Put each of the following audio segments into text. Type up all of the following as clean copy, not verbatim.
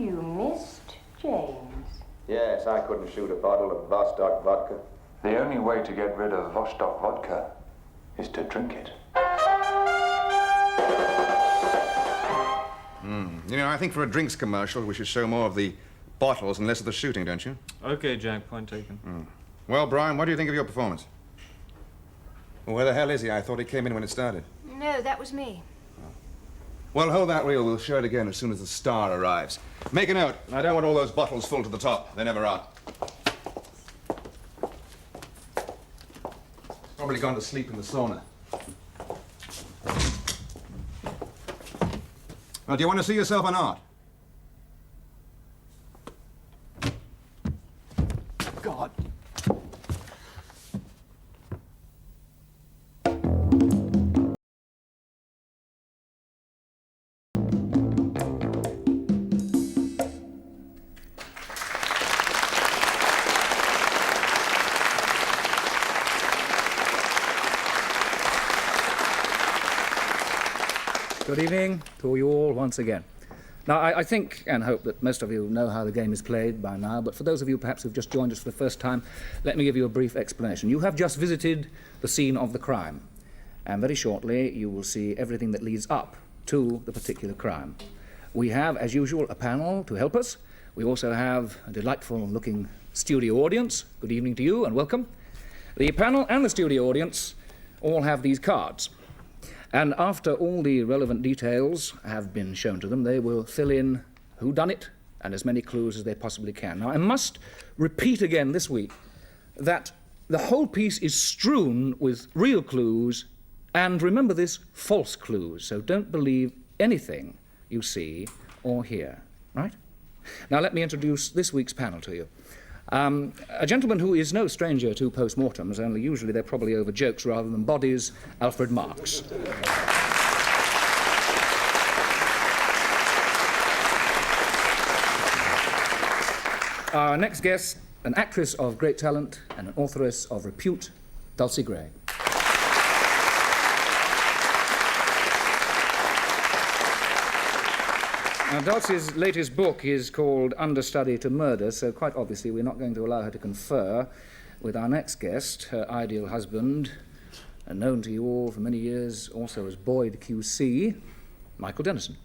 You missed, James. Yes, I couldn't shoot a bottle of Vostok vodka. The only way to get rid of Vostok vodka is to drink it. You know, I think for a drinks commercial, we should show more of the bottles and less of the shooting, don't you? Okay, Jack, point taken. Well, Brian, what do you think of your performance? Well, where the hell is he? I thought he came in when it started. No, that was me. Well, hold that reel. We'll show it again as soon as the star arrives. Make a note. I don't want all those bottles full to the top. They never are. Probably gone to sleep in the sauna. Well, do you want to see yourself or not? God. Good evening to you all once again. Now, I think and hope that most of you know how the game is played by now, but for those of you perhaps who've just joined us for the first time, let me give you a brief explanation. You have just visited the scene of the crime, and very shortly you will see everything that leads up to the particular crime. We have, as usual, a panel to help us. We also have a delightful-looking studio audience. Good evening to you and welcome. The panel and the studio audience all have these cards. And after all the relevant details have been shown to them, they will fill in whodunit and as many clues as they possibly can. Now, I must repeat again this week that the whole piece is strewn with real clues and, remember this, false clues. So don't believe anything you see or hear, right? Now, let me introduce this week's panel to you. A gentleman who is no stranger to post-mortems, only usually they're probably over jokes rather than bodies, Alfred Marks. Our next guest, an actress of great talent and an authoress of repute, Dulcie Gray. Now, Dulcie's latest book is called Understudy to Murder, so quite obviously we're not going to allow her to confer with our next guest, her ideal husband, and known to you all for many years also as Boyd QC, Michael Dennison.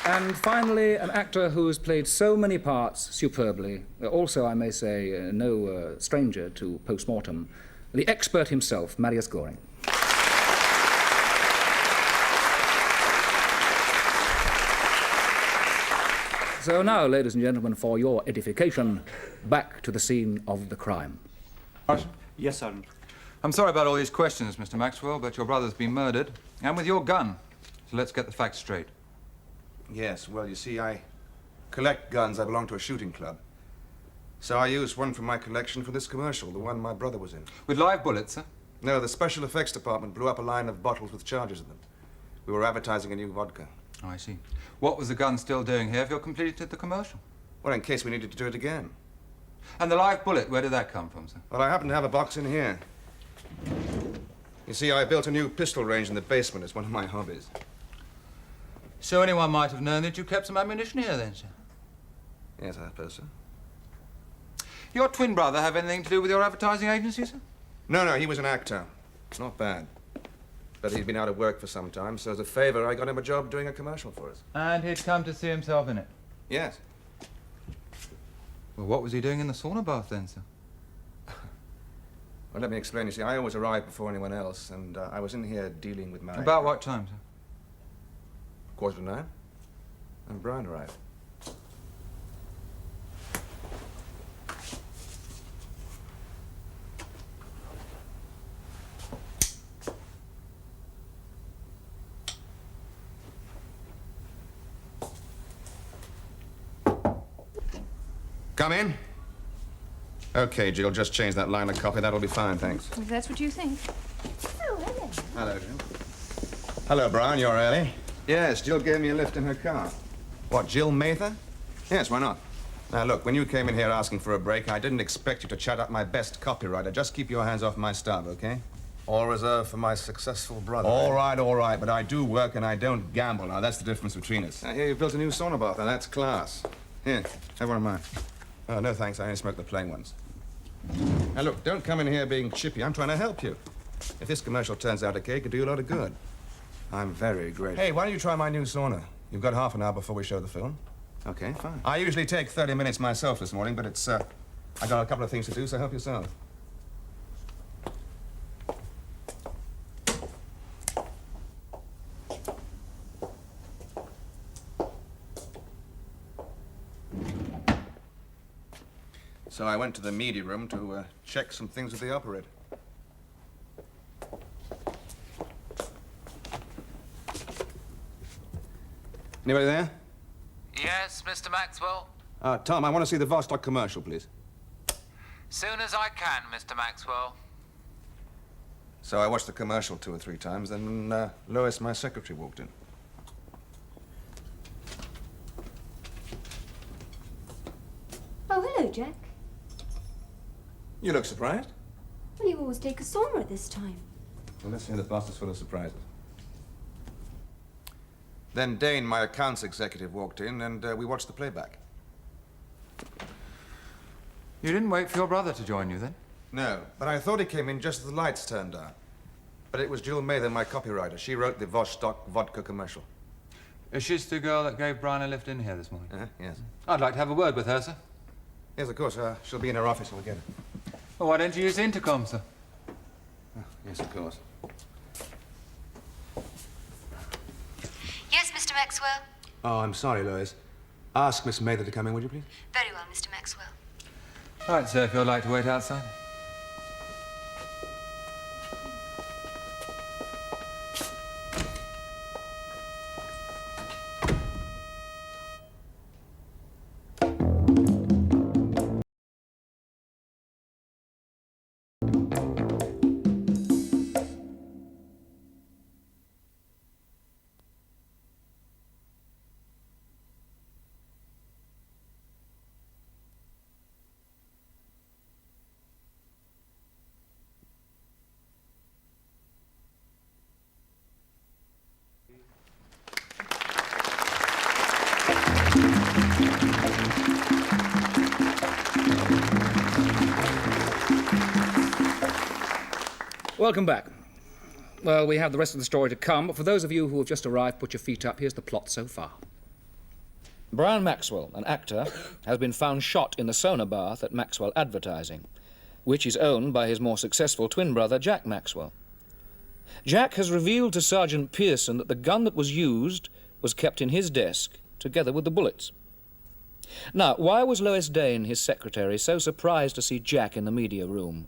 And finally, an actor who has played so many parts superbly, also, I may say, no stranger to post-mortem, the expert himself, Marius Goring. So now, ladies and gentlemen, for your edification, back to the scene of the crime. Yes, Sergeant. I'm sorry about all these questions, Mr. Maxwell, but your brother's been murdered, and with your gun. So let's get the facts straight. Yes, well, you see, I collect guns. I belong to a shooting club. So I used one from my collection for this commercial, the one my brother was in. With live bullets, sir? No, the special effects department blew up a line of bottles with charges in them. We were advertising a new vodka. Oh, I see. What was the gun still doing here if you completed the commercial? Well, in case we needed to do it again. And the live bullet, where did that come from, sir? Well, I happen to have a box in here. You see, I built a new pistol range in the basement. It's one of my hobbies. So anyone might have known that you kept some ammunition here, then, sir? Yes, I suppose so. Your twin brother have anything to do with your advertising agency, sir? No, he was an actor. It's not bad. But he'd been out of work for some time, so as a favor, I got him a job doing a commercial for us. And he'd come to see himself in it? Yes. Well, what was he doing in the sauna bath, then, sir? Well, let me explain. You see, I always arrive before anyone else, and I was in here dealing with my... About what time, sir? 9:15. And Brian arrived. Come in. Okay, Jill, just change that line of copy. That'll be fine, thanks. If that's what you think. Oh, hello. Hello, Jill. Hello, Brian. You're early. Yes, Jill gave me a lift in her car. What, Jill Mather? Yes, why not? Now, look, when you came in here asking for a break, I didn't expect you to chat up my best copywriter. Just keep your hands off my stuff, okay? All reserved for my successful brother. All right, but I do work and I don't gamble. Now, that's the difference between us. I hear you built a new sauna bath, and that's class. Here, have one of mine. Oh, no thanks, I only smoke the plain ones. Now, look, don't come in here being chippy. I'm trying to help you. If this commercial turns out okay, it could do you a lot of good. I'm very grateful. Hey, why don't you try my new sauna? You've got half an hour before we show the film. Okay, fine. I usually take 30 minutes myself this morning, but it's, I got a couple of things to do, so help yourself. So I went to the media room to check some things with the operator. Anybody there? Yes, Mr. Maxwell? Tom, I want to see the Vostok commercial, please. Soon as I can, Mr. Maxwell. So I watched the commercial 2 or 3 times, then Lois, my secretary, walked in. Oh, hello, Jack. You look surprised. Well, you always take a sauna at this time. Well, let's hear the past is full of surprises. Then Dane, my accounts executive, walked in, and we watched the playback. You didn't wait for your brother to join you, then? No, but I thought he came in just as the lights turned on. But it was Jill Mather, my copywriter. She wrote the Vostok vodka commercial. Is she the girl that gave Brian a lift in here this morning? Yes. I'd like to have a word with her, sir. Yes, of course. She'll be in her office. We'll get her. Well, why don't you use the intercom, sir? Yes, of course. Yes, Mr. Maxwell? Oh, I'm sorry, Lois. Ask Miss Mather to come in, would you please? Very well, Mr. Maxwell. Right, sir, if you'd like to wait outside. Welcome back. Well, we have the rest of the story to come, but for those of you who have just arrived, put your feet up. Here's the plot so far. Brian Maxwell, an actor, has been found shot in the sauna bath at Maxwell Advertising, which is owned by his more successful twin brother, Jack Maxwell. Jack has revealed to Sergeant Pearson that the gun that was used was kept in his desk, together with the bullets. Now, why was Lois Dane, his secretary, so surprised to see Jack in the media room?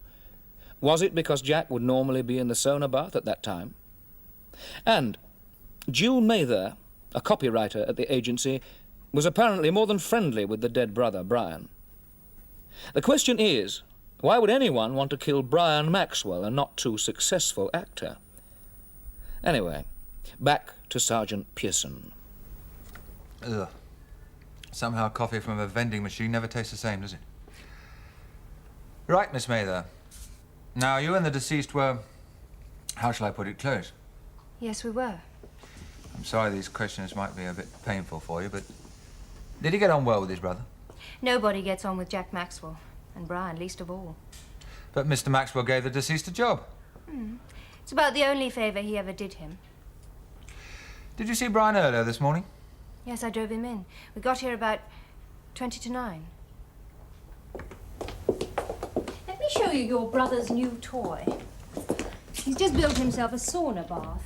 Was it because Jack would normally be in the sauna bath at that time? And Jill Mather, a copywriter at the agency, was apparently more than friendly with the dead brother, Brian. The question is, why would anyone want to kill Brian Maxwell, a not-too-successful actor? Anyway, back to Sergeant Pearson. Ugh. Somehow coffee from a vending machine never tastes the same, does it? Right, Miss Mather. Now, you and the deceased were, how shall I put it, close? Yes, we were. I'm sorry these questions might be a bit painful for you, but did he get on well with his brother? Nobody gets on with Jack Maxwell, and Brian least of all. But Mr. Maxwell gave the deceased a job. It's about the only favour he ever did him. Did you see Brian earlier this morning? Yes, I drove him in. We got here about 20 to 9. Let me show you your brother's new toy. He's just built himself a sauna bath.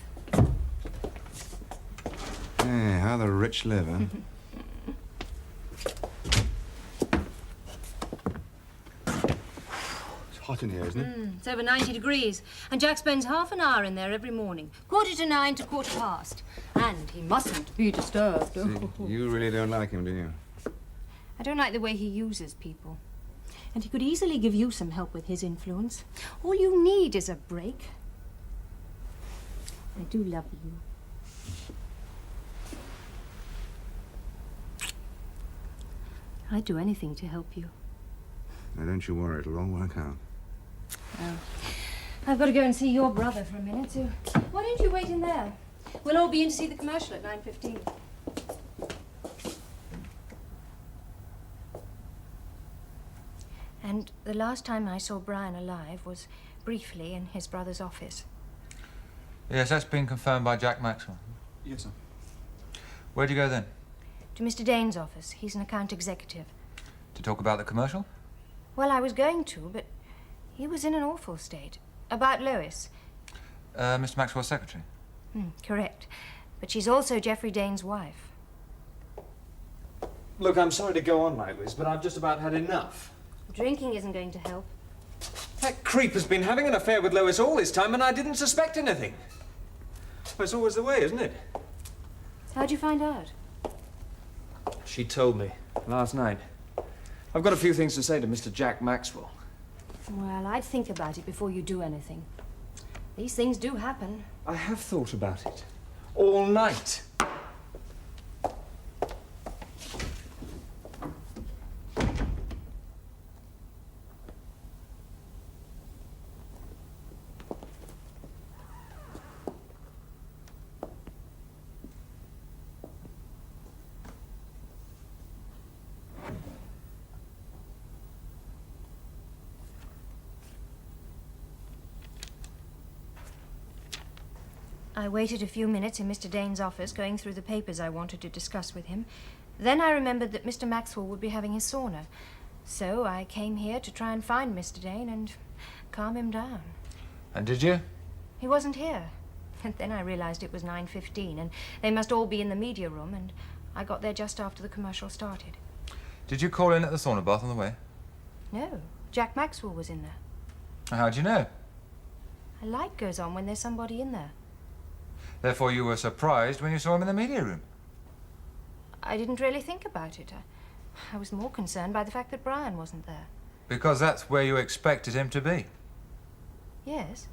Yeah, how the rich live, huh? It's hot in here, isn't it? It's over 90 degrees, and Jack spends half an hour in there every morning. 8:45 to 8:15. And he mustn't be disturbed. See, you really don't like him, do you? I don't like the way he uses people. And he could easily give you some help with his influence. All you need is a break. I do love you. I'd do anything to help you. Now, don't you worry, it'll all work out. Well, I've got to go and see your brother for a minute, so why don't you wait in there? We'll all be in to see the commercial at 9:15. And the last time I saw Brian alive was briefly in his brother's office. Yes, that's been confirmed by Jack Maxwell. Yes, sir. Where'd you go then? To Mr. Dane's office. He's an account executive. To talk about the commercial? Well, I was going to, but he was in an awful state. About Lois. Mr. Maxwell's secretary? Correct. But she's also Geoffrey Dane's wife. Look, I'm sorry to go on like this, but I've just about had enough. Drinking isn't going to help. That creep has been having an affair with Lois all this time, and I didn't suspect anything. Well, it's always the way, isn't it? How'd you find out? She told me last night. I've got a few things to say to Mr. Jack Maxwell. Well, I'd think about it before you do anything. These things do happen. I have thought about it. All night. I waited a few minutes in Mr. Dane's office, going through the papers I wanted to discuss with him. Then I remembered that Mr. Maxwell would be having his sauna. So I came here to try and find Mr. Dane and calm him down. And did you? He wasn't here. And then I realized it was 9:15, and they must all be in the media room, and I got there just after the commercial started. Did you call in at the sauna bath on the way? No, Jack Maxwell was in there. How'd you know? A light goes on when there's somebody in there. Therefore you were surprised when you saw him in the media room. I didn't really think about it. I was more concerned by the fact that Brian wasn't there. Because that's where you expected him to be. Yes.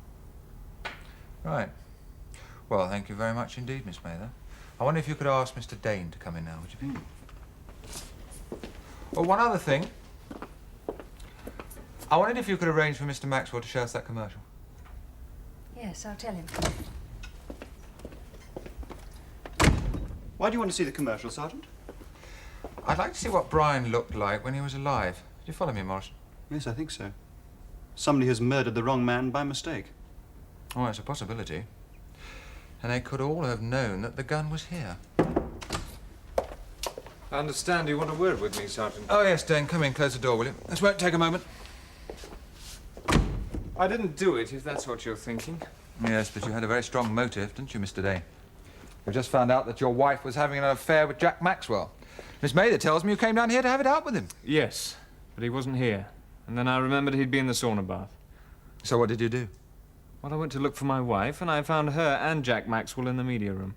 Right. Well, thank you very much indeed, Miss Mather. I wonder if you could ask Mr. Dane to come in now, would you be? Well, one other thing. I wondered if you could arrange for Mr. Maxwell to show us that commercial. Yes, I'll tell him. Why do you want to see the commercial, Sergeant? I'd like to see what Brian looked like when he was alive. Do you follow me, Morrison? Yes, I think so. Somebody has murdered the wrong man by mistake. Oh, it's a possibility. And they could all have known that the gun was here. I understand you want a word with me, Sergeant. Oh, yes, Dane. Come in. Close the door, will you? This won't take a moment. I didn't do it, if that's what you're thinking. Yes, but you had a very strong motive, didn't you, Mr. Dane? We've just found out that your wife was having an affair with Jack Maxwell. Miss Mather tells me you came down here to have it out with him. Yes, but he wasn't here. And then I remembered he'd be in the sauna bath. So what did you do? Well, I went to look for my wife, and I found her and Jack Maxwell in the media room.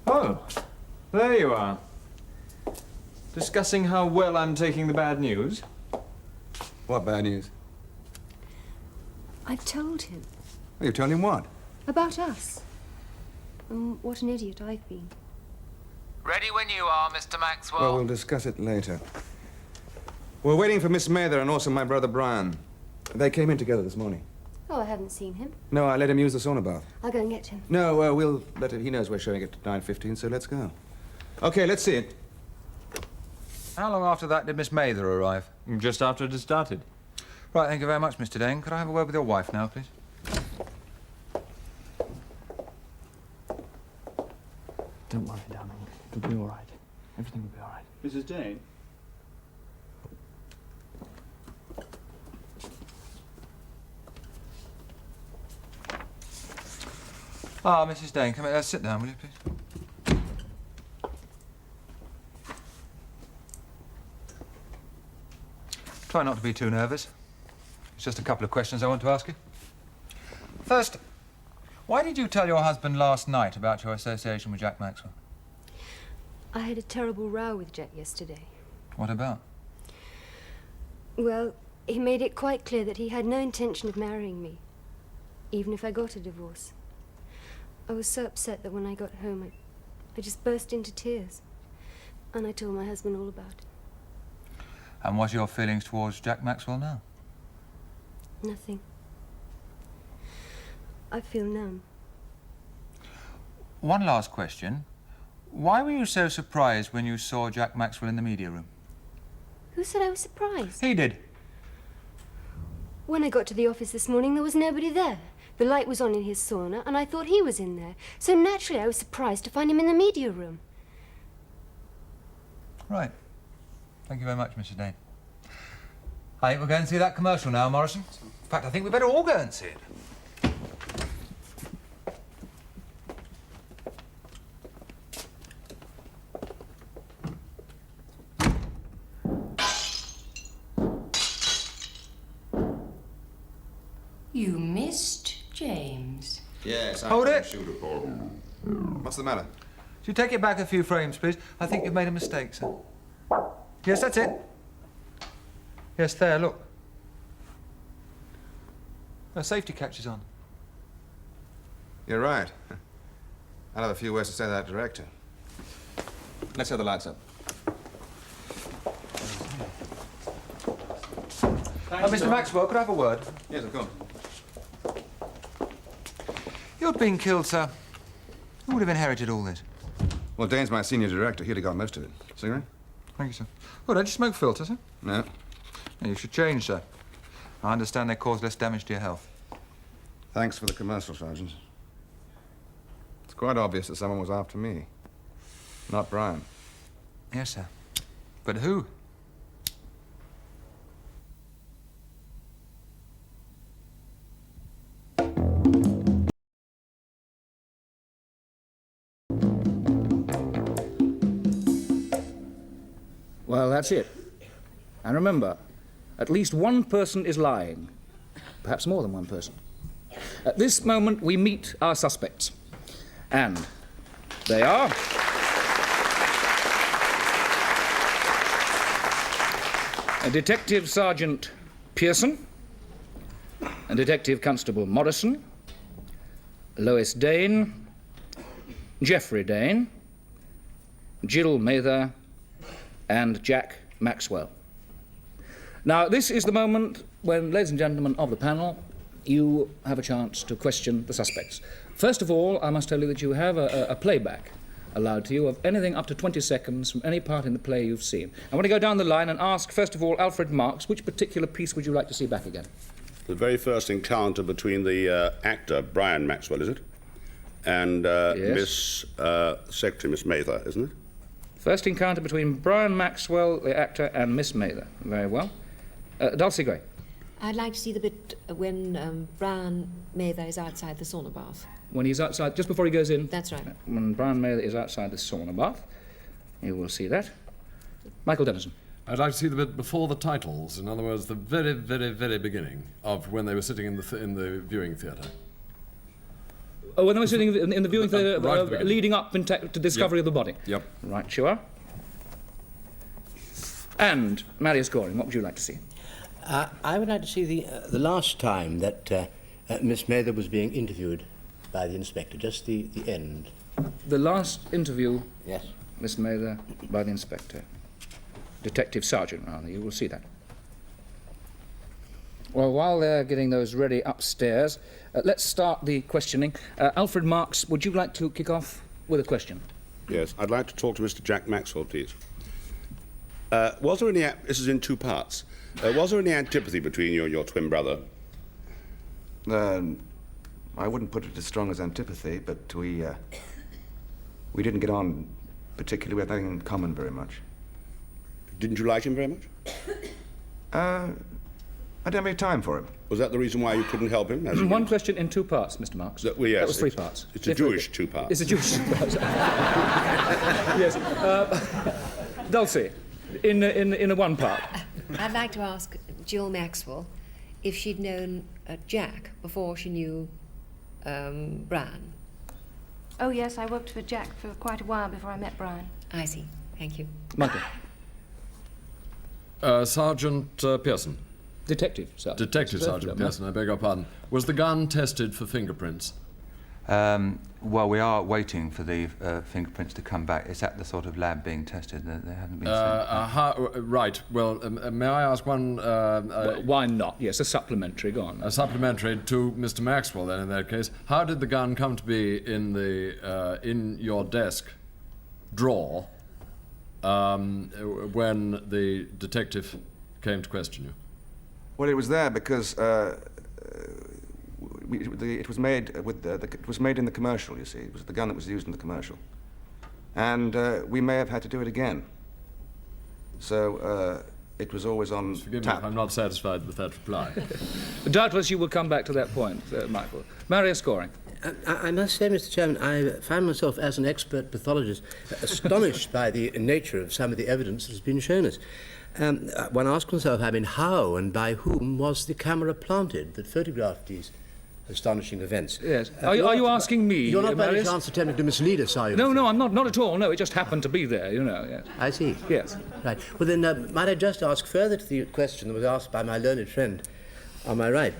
Oh, there you are. Discussing how well I'm taking the bad news. What bad news? I've told him. Oh, you've told him what? About us. What an idiot I've been. Ready when you are, Mr. Maxwell. Well, we'll discuss it later. We're waiting for Miss Mather and also my brother Brian. They came in together this morning. Oh, I haven't seen him. No, I let him use the sauna bath. I'll go and get him. No, we'll let him. He knows we're showing it at 9:15, so let's go. Okay, let's see it. How long after that did Miss Mather arrive? Just after it had started. Right, thank you very much, Mr. Dane. Could I have a word with your wife now, please? Don't worry, darling. It'll be all right. Everything will be all right. Mrs. Dane? Ah, Mrs. Dane, come here. Sit down, will you, please? Try not to be too nervous. It's just a couple of questions I want to ask you. First, why did you tell your husband last night about your association with Jack Maxwell? I had a terrible row with Jack yesterday. What about? Well, he made it quite clear that he had no intention of marrying me, even if I got a divorce. I was so upset that when I got home, I just burst into tears. And I told my husband all about it. And what are your feelings towards Jack Maxwell now? Nothing. I feel numb. One last question. Why were you so surprised when you saw Jack Maxwell in the media room? Who said I was surprised? He did. When I got to the office this morning, there was nobody there. The light was on in his sauna, and I thought he was in there. So naturally, I was surprised to find him in the media room. Right. Thank you very much, Mr. Dane. I think we'll go and see that commercial now, Morrison. In fact, I think we better all go and see it. You missed James. Yes, I Hold can it. shoot a ball. What's the matter? Could you take it back a few frames, please? I think you've made a mistake, sir. Yes, that's it. Yes, there, look. The safety catch is on. You're right. I'll have a few words to say to that director. Let's have the lights up. Mr. Maxwell, could I have a word? Yes, of course. You'd been killed, sir. Who would have inherited all this? Well, Dane's my senior director. He'd have got most of it. Cigarette? Thank you, sir. Oh, don't you smoke filters, sir? No. No, you should change, sir. I understand they cause less damage to your health. Thanks for the commercial, Sergeant. It's quite obvious that someone was after me. Not Brian. Yes, sir. But who? Well, that's it. And remember, at least one person is lying. Perhaps more than one person. At this moment, we meet our suspects. And they are... Detective Sergeant Pearson, and Detective Constable Morrison, Lois Dane, Geoffrey Dane, Jill Mather, and Jack Maxwell. Now, this is the moment when, ladies and gentlemen of the panel, you have a chance to question the suspects. First of all, I must tell you that you have a playback allowed to you of anything up to 20 seconds from any part in the play you've seen. I want to go down the line and ask, first of all, Alfred Marks, which particular piece would you like to see back again? The very first encounter between the actor, Brian Maxwell, is it? And Yes. Secretary, Miss Mather, isn't it? First encounter between Brian Maxwell, the actor, and Miss Mather. Very well. Dulcie Gray. I'd like to see the bit when Brian Mather is outside the sauna bath. When he's outside, just before he goes in. That's right. When Brian Mather is outside the sauna bath. You will see that. Michael Dennison. I'd like to see the bit before the titles. In other words, the very, very, very beginning of when they were sitting in the viewing theatre. Oh, when they were sitting in the viewing theatre, right at the beginning. leading up to discovery of the body. Yep. Right, sure. And Marius Goring, what would you like to see? I would like to see the last time that Miss Mather was being interviewed by the inspector, just the end. The last interview, yes, Miss Mather, by the inspector. Detective Sergeant, rather, you will see that. Well, while they're getting those ready upstairs, let's start the questioning. Alfred Marks, would you like to kick off with a question? Yes, I'd like to talk to Mr. Jack Maxwell, please. Was there any... This is in two parts. Was there any antipathy between you and your twin brother? I wouldn't put it as strong as antipathy, but we didn't get on particularly. We had nothing in common very much. Didn't you like him very much? I didn't have any time for him. Was that the reason why you couldn't help him? One question in two parts, Mr. Marks. Well, yes, that was three parts. It's a Jewish two parts. It's a Jewish two parts. Yes. Dulcie, in a one part. I'd like to ask Jill Maxwell if she'd known Jack before she knew Brian. Oh, yes, I worked for Jack for quite a while before I met Brian. I see. Thank you. Michael. Sergeant Pearson. Detective Sergeant. Detective Sergeant Pearson, I beg your pardon. Was the gun tested for fingerprints? Well, we are waiting for the fingerprints to come back. Is that the sort of lab being tested? They haven't been sent. Right. Well, may I ask one... why not? Yes, a supplementary. Go on. A supplementary to Mr. Maxwell, then, in that case. How did the gun come to be in your desk drawer when the detective came to question you? Well, it was there because it was made it was made in the commercial. You see, it was the gun that was used in the commercial, and we may have had to do it again. So it was always on Forgive tap. me if I'm not satisfied with that reply. Doubtless you will come back to that point, Michael. Maria Scoring. I must say, Mr. Chairman, I find myself, as an expert pathologist, astonished by the nature of some of the evidence that has been shown us. One asks oneself, how and by whom was the camera planted that photographed these astonishing events? Yes. Are you asking me? You're not by any Marius? chance attempting to mislead us, are you? No, I'm not at all. No, it just happened to be there, you know. Yes. I see. Yes. Right. Well, then, might I just ask further to the question that was asked by my learned friend on my right.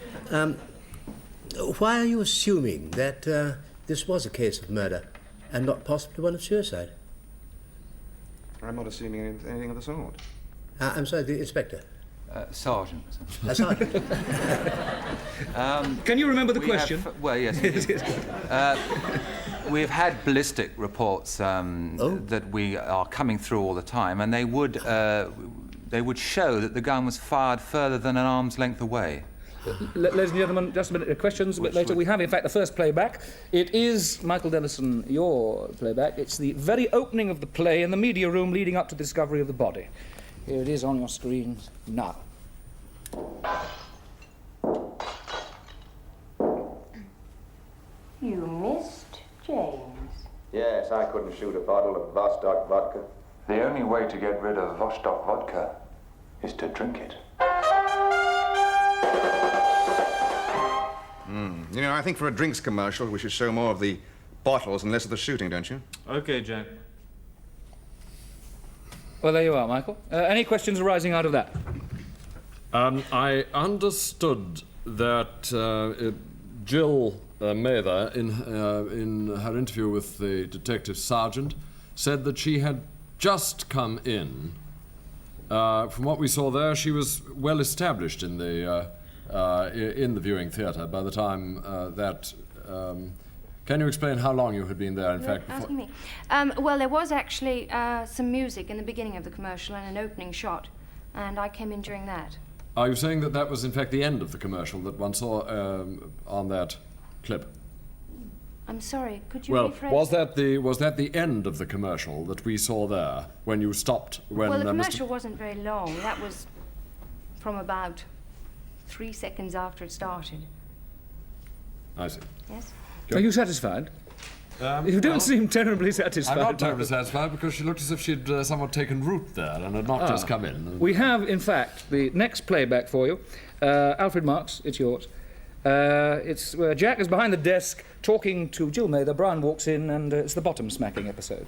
Why are you assuming that this was a case of murder and not possibly one of suicide? I'm not assuming anything of the sort. I'm sorry, the inspector. Sergeant. Sergeant. Can you remember the question? Well, yes. We've had ballistic reports that we are coming through all the time, and they would show that the gun was fired further than an arm's length away. Ladies and gentlemen, just a minute. Questions a bit later. We have, in fact, the first playback. It is, Michael Dennison, your playback. It's the very opening of the play in the media room leading up to the discovery of the body. Here it is on your screens now. You missed, James. Yes, I couldn't shoot a bottle of Vostok vodka. The only way to get rid of Vostok vodka is to drink it. You know, I think for a drinks commercial, we should show more of the bottles and less of the shooting, don't you? Okay, Jack. Well, there you are, Michael. Any questions arising out of that? I understood that Jill Mather, in her interview with the detective sergeant, said that she had just come in. From what we saw there, she was well established in the viewing theatre by the time that... Can you explain how long you had been there, in fact, before... Asking me. Well, there was actually some music in the beginning of the commercial and an opening shot, and I came in during that. Are you saying that that was, in fact, the end of the commercial that one saw on that clip? I'm sorry, could you Well, rephrase? was that the end of the commercial that we saw there when you stopped? When, well, the commercial wasn't very long. That was from about 3 seconds after it started. I see. Yes? Are you satisfied? You don't seem terribly satisfied. I'm not terribly satisfied because she looked as if she'd somewhat taken root there and had not just come in. We have, in fact, the next playback for you. Alfred Marks, it's yours. It's where Jack is behind the desk talking to Jill Mather. Brian walks in and it's the bottom smacking episode.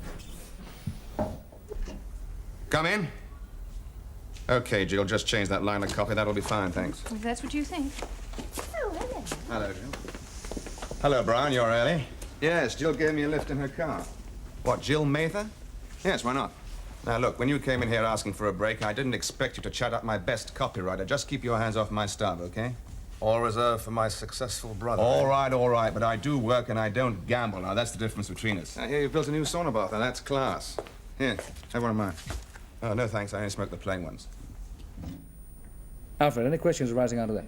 Come in. Okay, Jill, just change that line of copy. That'll be fine, thanks. If that's what you think. Oh, hello. Hello, Jill. Hello, Brian. You're early. Yes, Jill gave me a lift in her car. What, Jill Mather? Yes, why not? Now, look, when you came in here asking for a break, I didn't expect you to chat up my best copywriter. Just keep your hands off my stuff, okay? All reserved for my successful brother. All right, but I do work and I don't gamble. Now, that's the difference between us. Now, here, you've built a new sauna bath. Now, that's class. Here, have one of mine. Oh, no, thanks. I only smoke the plain ones. Alfred, any questions arising out of that?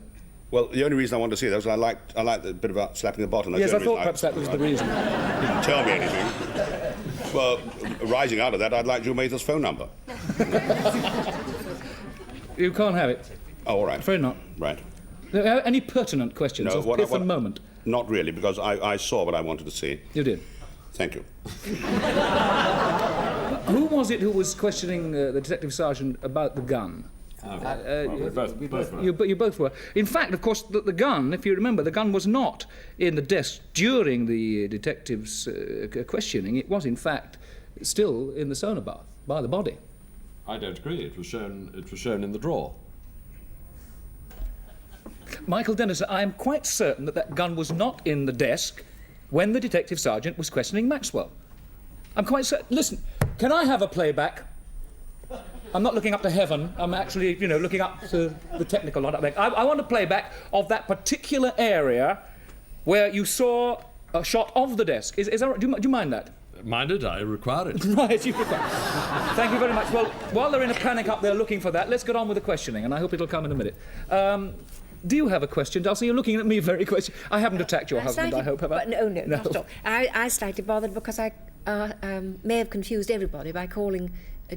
Well, the only reason I wanted to see that was I liked the bit about slapping the bottom. That's Yes, the I only thought reason perhaps that was the reason. Didn't tell me anything. Well, rising out of that, I'd like Jill Mather's phone number. You can't have it. Oh, all right. Afraid not. Right. Any pertinent questions of pith and moment? Not really, because I saw what I wanted to see. You did? Thank you. Who was it who was questioning the detective sergeant about the gun? We both were. You both were. In fact, of course, the gun, if you remember, the gun was not in the desk during the detective's questioning. It was, in fact, still in the sauna bath by the body. I don't agree. It was shown in the drawer. Michael Dennison, I am quite certain that gun was not in the desk when the detective sergeant was questioning Maxwell. I'm quite certain. Listen, can I have a playback? I'm not looking up to heaven. I'm actually, you know, looking up to the technical lot. I want a playback of that particular area where you saw a shot of the desk. Is that right? Do you mind that? Mind it, I require it. Right, you require it. Thank you very much. Well, while they're in a panic up there looking for that, let's get on with the questioning, and I hope it'll come in a minute. Do you have a question, Dulcie? You're looking at me very question. I haven't attacked your husband, I hope, have I? No, not at all. I slightly bothered because I may have confused everybody by calling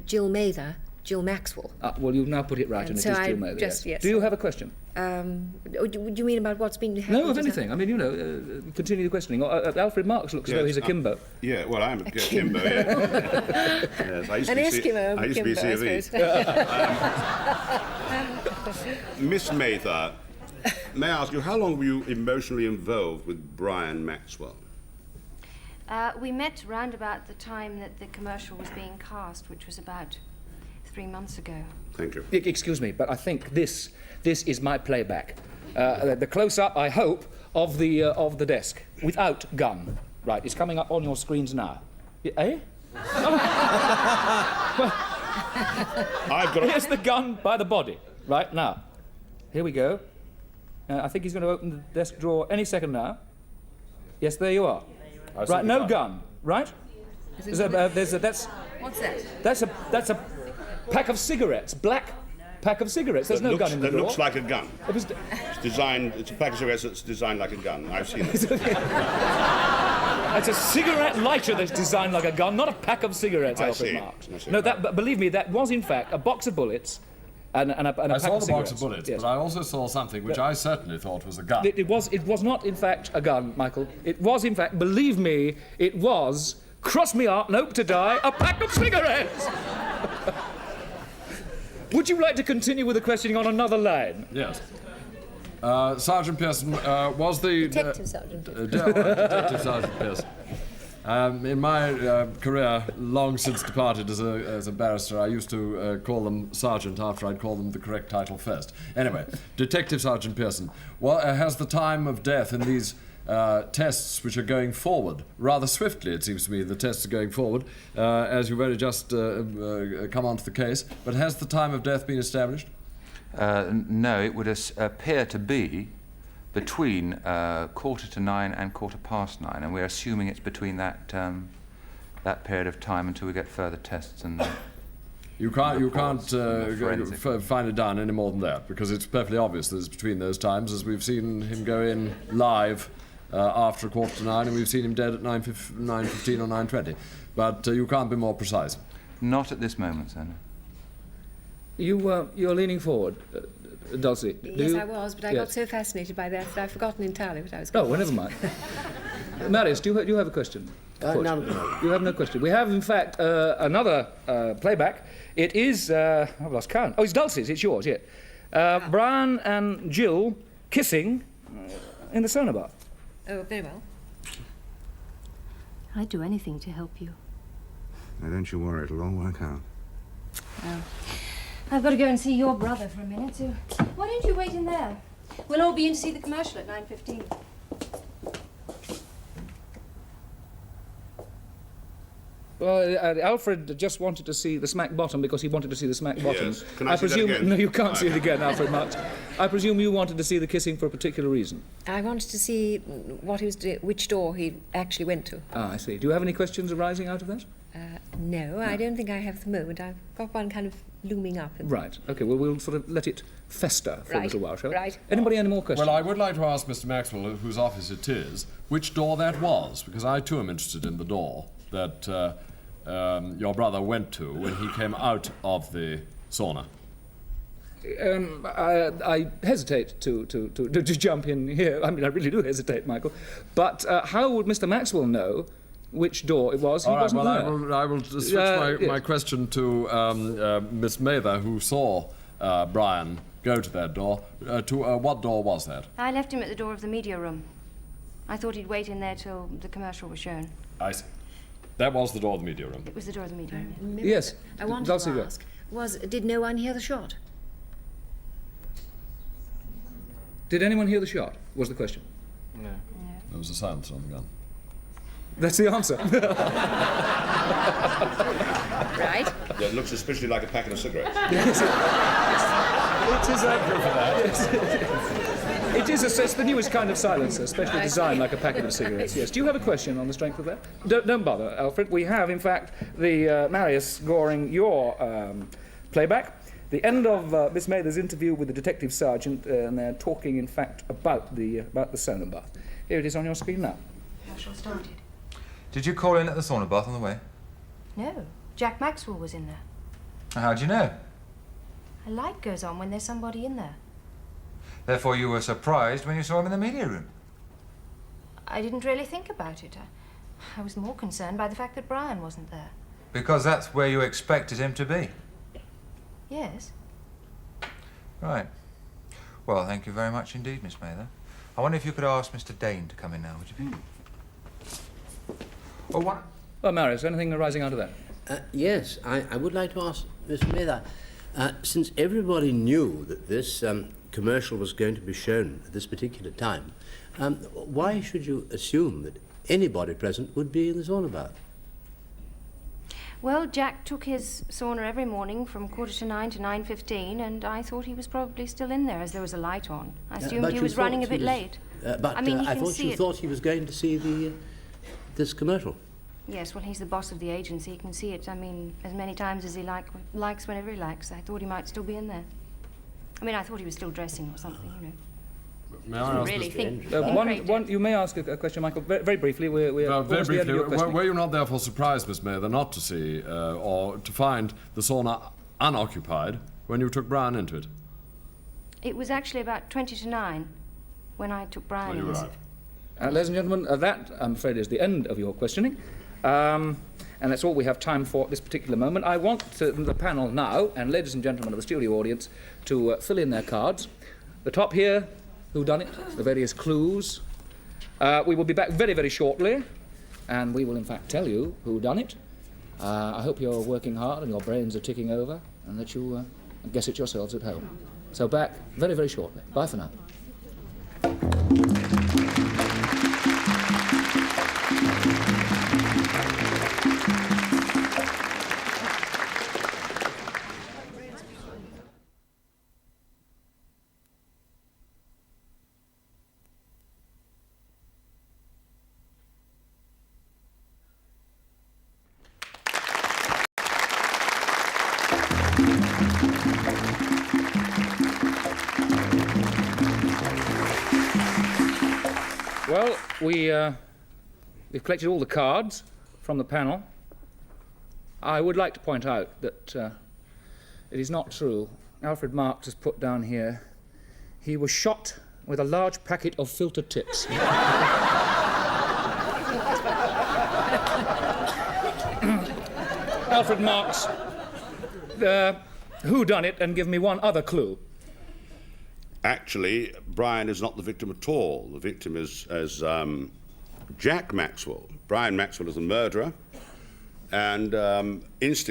Jill Mather Jill Maxwell. Well, you've now put it right, and so it is Jill Mather, yes. Do you have a question? Do you mean about what's being happened? No, of anything. I mean, you know, continue the questioning. Alfred Marks looks as though he's a Kimbo. Yeah, well, I'm a Kimbo, yeah. Yes, I used to be Eskimo. I used to be CV. Miss Mather, may I ask you, how long were you emotionally involved with Brian Maxwell? We met round about the time that the commercial was being cast, which was about 3 months ago. Thank you. Excuse me, but I think this is my playback. The close-up, I hope, of the desk without gun. Right, it's coming up on your screens now. Eh? Well, I've got. Here's the gun by the body. Right now, here we go. I think he's going to open the desk drawer any second now. Yes, there you are. Right, no gun. Right? What's that? That's a pack of cigarettes. Black pack of cigarettes. There's no gun in the drawer. That looks like a gun. It's designed. It's a pack of cigarettes that's designed like a gun. I've seen it. It's a cigarette lighter that's designed like a gun, not a pack of cigarettes, Alfred Marks. No, but believe me, that was in fact a box of bullets and a pack of cigarettes. I saw the box of bullets, yes. But I also saw something which I certainly thought was a gun. It was not in fact a gun, Michael. It was in fact, believe me, it was, cross me heart and hope to die, a pack of cigarettes! Would you like to continue with the questioning on another line? Yes. Sergeant Pearson was the... Detective Sergeant Pearson. Detective Sergeant Pearson. In my career, long since departed as a barrister, I used to call them Sergeant after I'd called them the correct title first. Anyway, Detective Sergeant Pearson, has the time of death in these tests which are going forward rather swiftly, it seems to me, the tests are going forward, as you've only just come onto the case, but has the time of death been established? No, it would appear to be between 9:15 and 9:15, and we're assuming it's between that period of time until we get further tests and. You can't find it down any more than that, because it's perfectly obvious that it's between those times, as we've seen him go in live after 9:15, and we've seen him dead at 9:15 or 9:20. But you can't be more precise. Not at this moment, sir. You're leaning forward, Dulcie. Yes, I was, but I got so fascinated by that I've forgotten entirely what I was going to never mind. Marius, do you have a question? No. You have no question. We have, in fact, another playback. It is... I've lost count. Oh, it's Dulcie's. It's yours, yeah. Brian and Jill kissing in the sauna bar. Oh, very well. I'd do anything to help you. Now, don't you worry. It'll all work out. Oh. I've got to go and see your brother for a minute, so why don't you wait in there? We'll all be in to see the commercial at 9:15. Well, Alfred just wanted to see the smack bottom because he wanted to see the smack bottom. Yes. Can I see that again? No, you can't see it again, Alfred Marks. I presume you wanted to see the kissing for a particular reason. I wanted to see what he was which door he actually went to. Ah, I see. Do you have any questions arising out of that? No, I don't think I have at the moment. I've got one kind of looming up. Right. OK, well, we'll sort of let it fester for a little while, shall we? Right. Anybody any more questions? Well, I would like to ask Mr. Maxwell, whose office it is, which door that was, because I, too, am interested in the door that your brother went to when he came out of the sauna. I hesitate to jump in here. I mean, I really do hesitate, Michael. But how would Mr. Maxwell know which door it was? He wasn't there. I will switch my question to Miss Mather, who saw Brian go to that door. What door was that? I left him at the door of the media room. I thought he'd wait in there till the commercial was shown. I see. That was the door of the media room. It was the door of the media room. Yes. I wanted to ask, did no one hear the shot? Did anyone hear the shot, was the question? No. There was a silence on the gun. That's the answer. Right? Yeah, it looks suspiciously like a packet of cigarettes. Yes, it is accurate for that. Yes. It's the newest kind of silencer, specially designed like a packet of cigarettes. Yes. Do you have a question on the strength of that? Don't bother, Alfred. We have, in fact, the Marius scoring your playback. The end of Miss Mather's interview with the detective sergeant, and they're talking, in fact, about the sauna bath. Here it is on your screen now. I shall start it. Did you call in at the sauna bath on the way? No, Jack Maxwell was in there. How'd you know? A light goes on when there's somebody in there. Therefore you were surprised when you saw him in the media room. I didn't really think about it. I was more concerned by the fact that Brian wasn't there. Because that's where you expected him to be. Yes. Right. Well, thank you very much indeed, Miss Mather. I wonder if you could ask Mr. Dane to come in now, would you please? Oh, what? Well, Marius, anything arising out of that? Yes, I would like to ask Miss Mather, since everybody knew that this commercial was going to be shown at this particular time, why should you assume that anybody present would be in the sauna bath? Well, Jack took his sauna every morning from 8:45 to 9:15, and I thought he was probably still in there as there was a light on. I assumed he was running a bit late. I mean, I thought you thought he was going to see this commercial. Yes, well, he's the boss of the agency. He can see it, I mean, as many times as he likes whenever he likes. I thought he might still be in there. I mean, I thought he was still dressing or something, you know. May I ask really think you may ask a question, Michael, very briefly. We're very towards the end of briefly, your question. were you not therefore surprised, Miss Mather, not to see or to find the sauna unoccupied when you took Brian into it? It was actually about 20 to 9 when I took Brian When you in. arrived. Ladies and gentlemen, that, I'm afraid, is the end of your questioning. And that's all we have time for at this particular moment. I want the panel now, and ladies and gentlemen of the studio audience, to fill in their cards. The top here, Whodunnit, the various clues. We will be back very, very shortly, and we will, in fact, tell you whodunit. I hope you're working hard and your brains are ticking over, and that you guess it yourselves at home. So back very, very shortly. Bye for now. Well, we've collected all the cards from the panel. I would like to point out that it is not true. Alfred Marks has put down here, he was shot with a large packet of filter tips. Alfred Marks, who done it, and give me one other clue. Actually, Brian is not the victim at all. The victim is Jack Maxwell. Brian Maxwell is the murderer, and his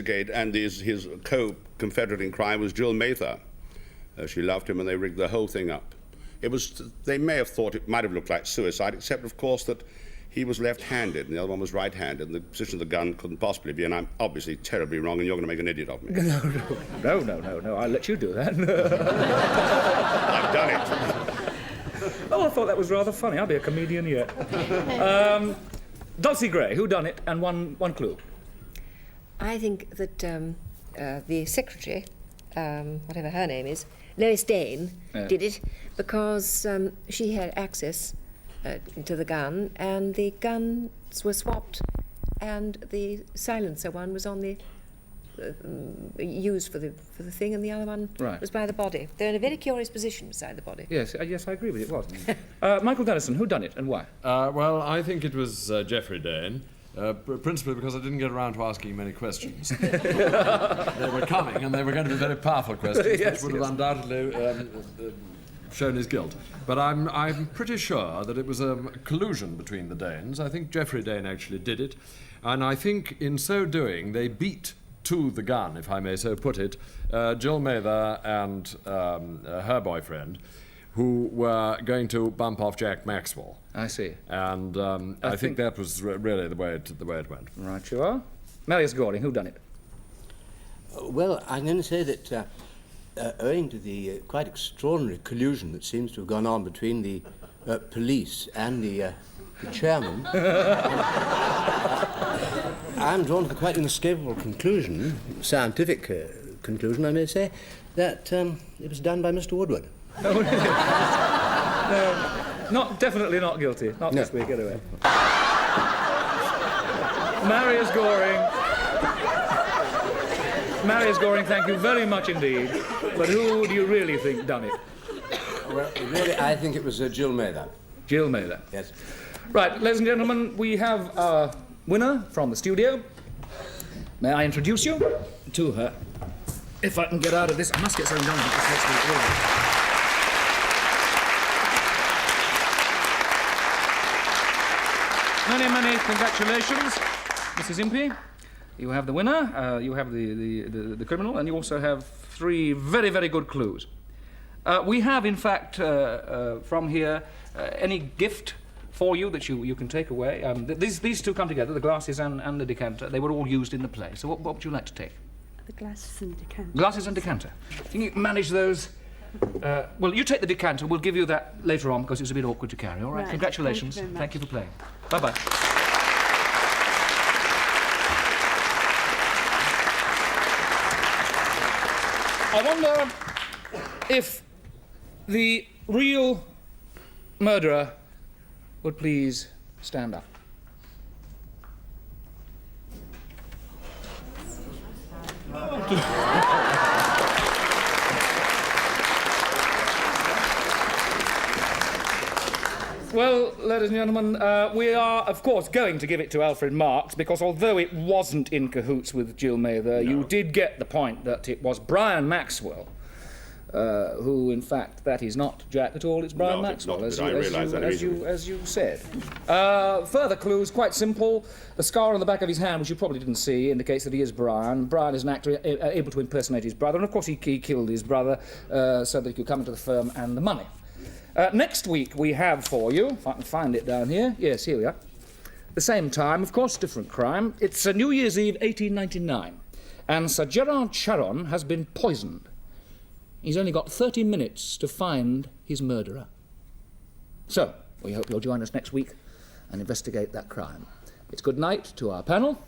co-confederate in crime was Jill Mather. She loved him, and they rigged the whole thing up. They may have thought it might have looked like suicide, except, of course, that he was left-handed and the other one was right-handed, and the position of the gun couldn't possibly be, and I'm obviously terribly wrong, and you're going to make an idiot of me. No, I'll let you do that. I've done it. Oh, I thought that was rather funny. I'll be a comedian yet. Dulcie Gray, who done it, and one clue. I think that the secretary, whatever her name is, Lois Dane, did it because she had access to the gun, and the guns were swapped, and the silencer one was on the used for the thing, and the other one was by the body. They're in a very curious position beside the body. Yes, I agree with you. It was. Michael Dennison, who done it and why? Well, I think it was Geoffrey Dane. Principally because I didn't get around to asking many questions. They were coming, and they were going to be very powerful questions, which would have undoubtedly shown his guilt. But I'm pretty sure that it was a collusion between the Danes. I think Geoffrey Dane actually did it, and I think in so doing they beat to the gun, if I may so put it, Jill Mather and her boyfriend, who were going to bump off Jack Maxwell. I see. And I think that was really the way it went. Right you are. Marius Goring, who done it? Well, I'm going to say that owing to the quite extraordinary collusion that seems to have gone on between the police and the chairman, I'm drawn to the quite inescapable conclusion, scientific conclusion, I may say, that it was done by Mr. Woodward. Oh, really? No, definitely not guilty. Not this week, anyway. Marius Goring, thank you very much indeed. But who do you really think done it? Well, really, I think it was Jill Mather. Jill Mather? Yes. Right, ladies and gentlemen, we have our winner from the studio. May I introduce you to her? If I can get out of this, I must get something done. This makes me ill. Many congratulations, Mrs. Impey. You have the winner, you have the criminal, and you also have 3 very, very good clues. We have, in fact, from here, any gift for you that you can take away. These two come together, the glasses and the decanter. They were all used in the play. So what would you like to take? The glasses and decanter. Glasses and decanter. Can you manage those? Well, you take the decanter. We'll give you that later on because it's a bit awkward to carry. All right. Right. Congratulations. Thank you very much. Thank you for playing. Bye-bye. I wonder if the real murderer would please stand up. Well, ladies and gentlemen, we are, of course, going to give it to Alfred Marks because although it wasn't in cahoots with Jill Mather, you did get the point that it was Brian Maxwell who, in fact, that is not Jack at all, it's Brian Maxwell, as you said. Further clues, quite simple. The scar on the back of his hand, which you probably didn't see, indicates that he is Brian. Brian is an actor able to impersonate his brother, and of course he killed his brother so that he could come into the firm and the money. Next week we have for you, if I can find it down here, yes, here we are, the same time, of course, different crime. It's New Year's Eve, 1899, and Sir Gerard Charon has been poisoned. He's only got 30 minutes to find his murderer. So, we hope you'll join us next week and investigate that crime. It's good night to our panel.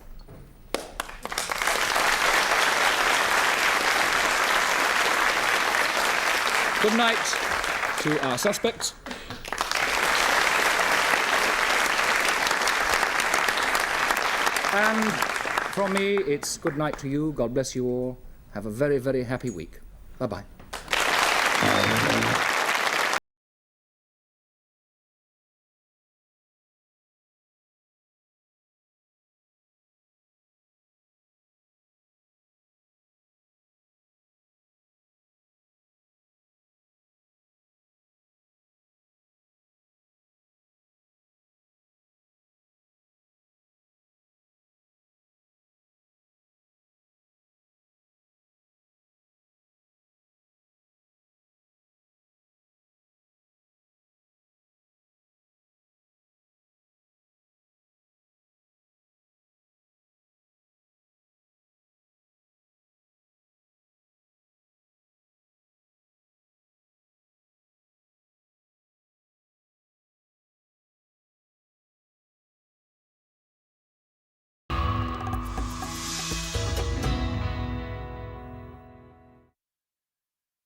Good night to our suspects. And from me, it's good night to you. God bless you all. Have a very, very happy week. Bye-bye.